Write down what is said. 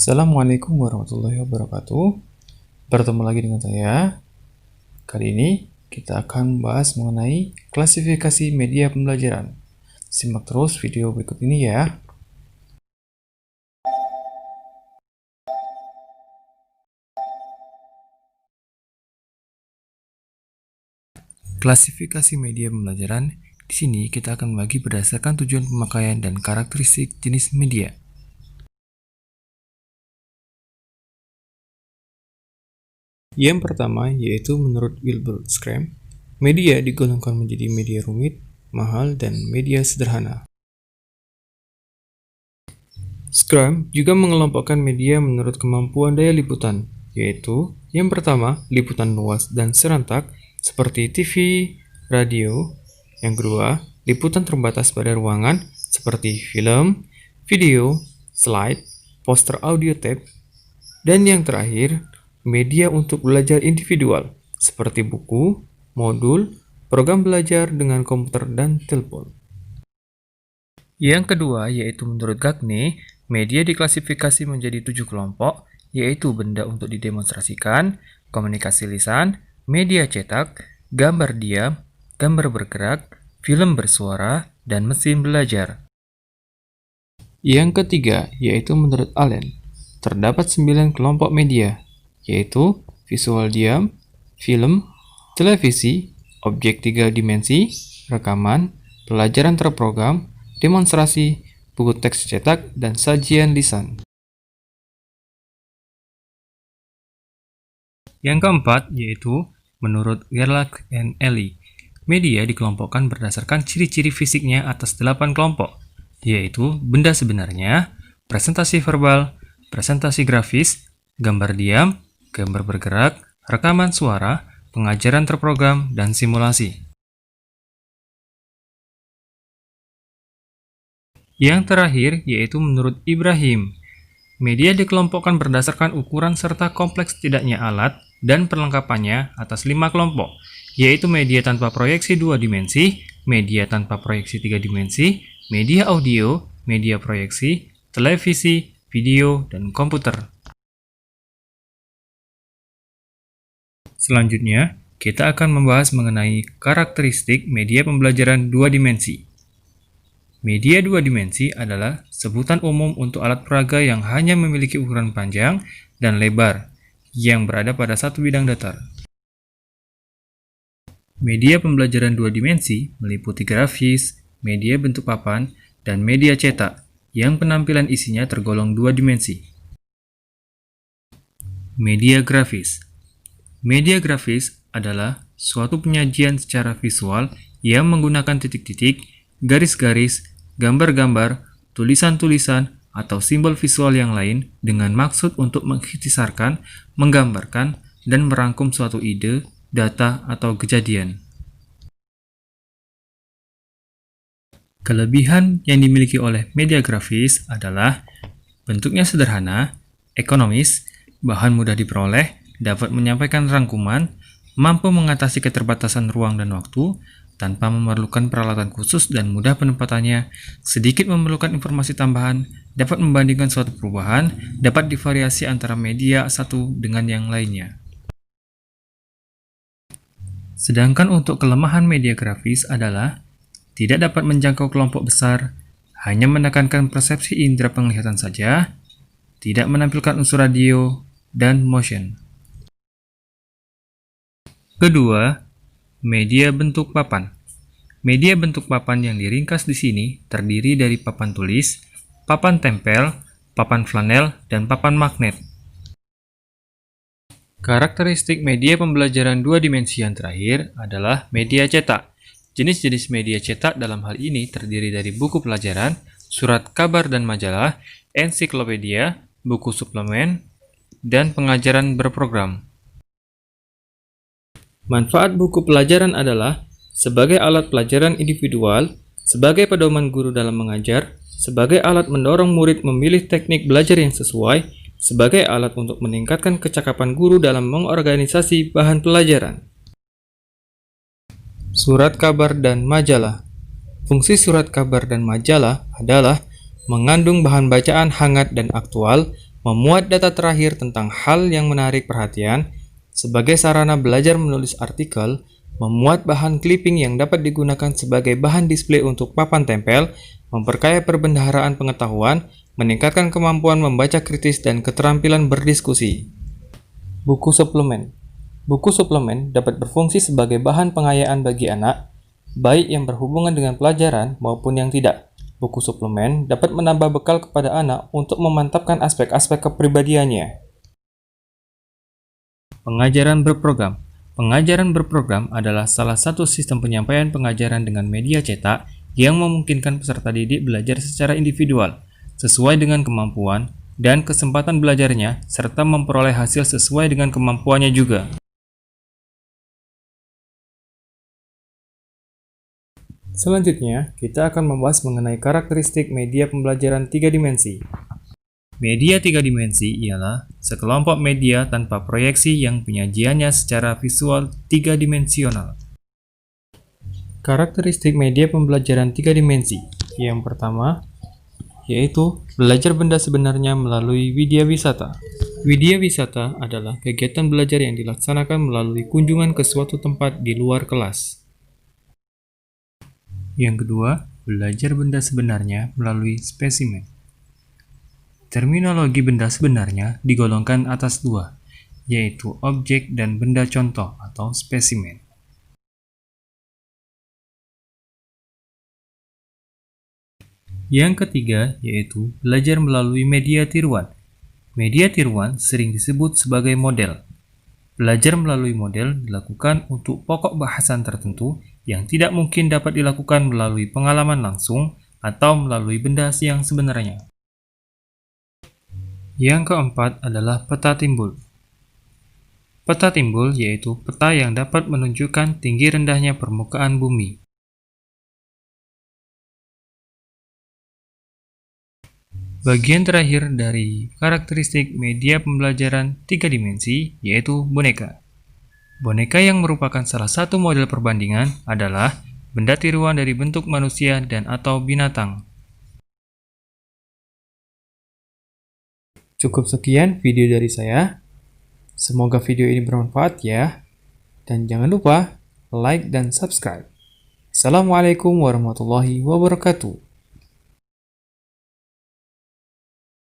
Assalamualaikum warahmatullahi wabarakatuh. Bertemu lagi dengan saya. Kali ini kita akan membahas mengenai klasifikasi media pembelajaran. Simak terus video berikut ini ya. Klasifikasi media pembelajaran. Di sini kita akan membagi berdasarkan tujuan pemakaian dan karakteristik jenis media. Yang pertama yaitu menurut Wilbur Schramm, media digolongkan menjadi media rumit, mahal, dan media sederhana. Schramm juga mengelompokkan media menurut kemampuan daya liputan, yaitu yang pertama, liputan luas dan serentak seperti TV, radio. Yang kedua, liputan terbatas pada ruangan seperti film, video, slide, poster audio tape. Dan yang terakhir, media untuk belajar individual seperti buku, modul, program belajar dengan komputer dan telepon. Yang kedua yaitu menurut Gagne, media diklasifikasi menjadi 7 kelompok, yaitu benda untuk didemonstrasikan, komunikasi lisan, media cetak, gambar diam, gambar bergerak, film bersuara, dan mesin belajar. Yang ketiga yaitu menurut Allen, terdapat 9 kelompok media, yaitu visual diam, film, televisi, objek 3 dimensi, rekaman, pelajaran terprogram, demonstrasi, buku teks cetak, dan sajian lisan. Yang keempat yaitu menurut Gerlach and Ellie, media dikelompokkan berdasarkan ciri-ciri fisiknya atas 8 kelompok, yaitu benda sebenarnya, presentasi verbal, presentasi grafis, gambar diam, gambar bergerak, rekaman suara, pengajaran terprogram, dan simulasi. Yang terakhir yaitu menurut Ibrahim, media dikelompokkan berdasarkan ukuran serta kompleks tidaknya alat dan perlengkapannya atas 5 kelompok, yaitu media tanpa proyeksi 2 dimensi, media tanpa proyeksi 3 dimensi, media audio, media proyeksi, televisi, video, dan komputer. Selanjutnya, kita akan membahas mengenai karakteristik media pembelajaran 2 dimensi. Media 2 dimensi adalah sebutan umum untuk alat peraga yang hanya memiliki ukuran panjang dan lebar yang berada pada satu bidang datar. Media pembelajaran 2 dimensi meliputi grafis, media bentuk papan, dan media cetak yang penampilan isinya tergolong 2 dimensi. Media grafis. Media grafis adalah suatu penyajian secara visual yang menggunakan titik-titik, garis-garis, gambar-gambar, tulisan-tulisan, atau simbol visual yang lain dengan maksud untuk mengikhtisarkan, menggambarkan, dan merangkum suatu ide, data, atau kejadian. Kelebihan yang dimiliki oleh media grafis adalah bentuknya sederhana, ekonomis, bahan mudah diperoleh, dapat menyampaikan rangkuman, mampu mengatasi keterbatasan ruang dan waktu, tanpa memerlukan peralatan khusus dan mudah penempatannya, sedikit memerlukan informasi tambahan, dapat membandingkan suatu perubahan, dapat divariasi antara media satu dengan yang lainnya. Sedangkan untuk kelemahan media grafis adalah tidak dapat menjangkau kelompok besar, hanya menekankan persepsi indera penglihatan saja, tidak menampilkan unsur radio, dan motion. Kedua, media bentuk papan. Media bentuk papan yang diringkas di sini terdiri dari papan tulis, papan tempel, papan flanel, dan papan magnet. Karakteristik media pembelajaran 2 dimensi yang terakhir adalah media cetak. Jenis-jenis media cetak dalam hal ini terdiri dari buku pelajaran, surat kabar dan majalah, ensiklopedia, buku suplemen, dan pengajaran berprogram. Manfaat buku pelajaran adalah sebagai alat pelajaran individual, sebagai pedoman guru dalam mengajar, sebagai alat mendorong murid memilih teknik belajar yang sesuai, sebagai alat untuk meningkatkan kecakapan guru dalam mengorganisasi bahan pelajaran. Surat kabar dan majalah. Fungsi surat kabar dan majalah adalah mengandung bahan bacaan hangat dan aktual, memuat data terakhir tentang hal yang menarik perhatian, sebagai sarana belajar menulis artikel, memuat bahan clipping yang dapat digunakan sebagai bahan display untuk papan tempel, memperkaya perbendaharaan pengetahuan, meningkatkan kemampuan membaca kritis dan keterampilan berdiskusi. Buku suplemen. Buku suplemen dapat berfungsi sebagai bahan pengayaan bagi anak, baik yang berhubungan dengan pelajaran maupun yang tidak. Buku suplemen dapat menambah bekal kepada anak untuk memantapkan aspek-aspek kepribadiannya. Pengajaran berprogram. Pengajaran berprogram adalah salah satu sistem penyampaian pengajaran dengan media cetak yang memungkinkan peserta didik belajar secara individual, sesuai dengan kemampuan dan kesempatan belajarnya, serta memperoleh hasil sesuai dengan kemampuannya juga. Selanjutnya, kita akan membahas mengenai karakteristik media pembelajaran 3 dimensi. Media 3 dimensi ialah sekelompok media tanpa proyeksi yang penyajiannya secara visual 3-dimensional. Karakteristik media pembelajaran 3 dimensi. Yang pertama, yaitu belajar benda sebenarnya melalui widya wisata. Widya wisata adalah kegiatan belajar yang dilaksanakan melalui kunjungan ke suatu tempat di luar kelas. Yang kedua, belajar benda sebenarnya melalui spesimen. Terminologi benda sebenarnya digolongkan atas dua, yaitu objek dan benda contoh atau spesimen. Yang ketiga, yaitu belajar melalui media tiruan. Media tiruan sering disebut sebagai model. Belajar melalui model dilakukan untuk pokok bahasan tertentu yang tidak mungkin dapat dilakukan melalui pengalaman langsung atau melalui benda yang sebenarnya. Yang keempat adalah peta timbul. Peta timbul yaitu peta yang dapat menunjukkan tinggi rendahnya permukaan bumi. Bagian terakhir dari karakteristik media pembelajaran 3 dimensi yaitu boneka. Boneka yang merupakan salah satu model perbandingan adalah benda tiruan dari bentuk manusia dan atau binatang. Cukup sekian video dari saya. Semoga video ini bermanfaat ya. Dan jangan lupa like dan subscribe. Assalamualaikum warahmatullahi wabarakatuh.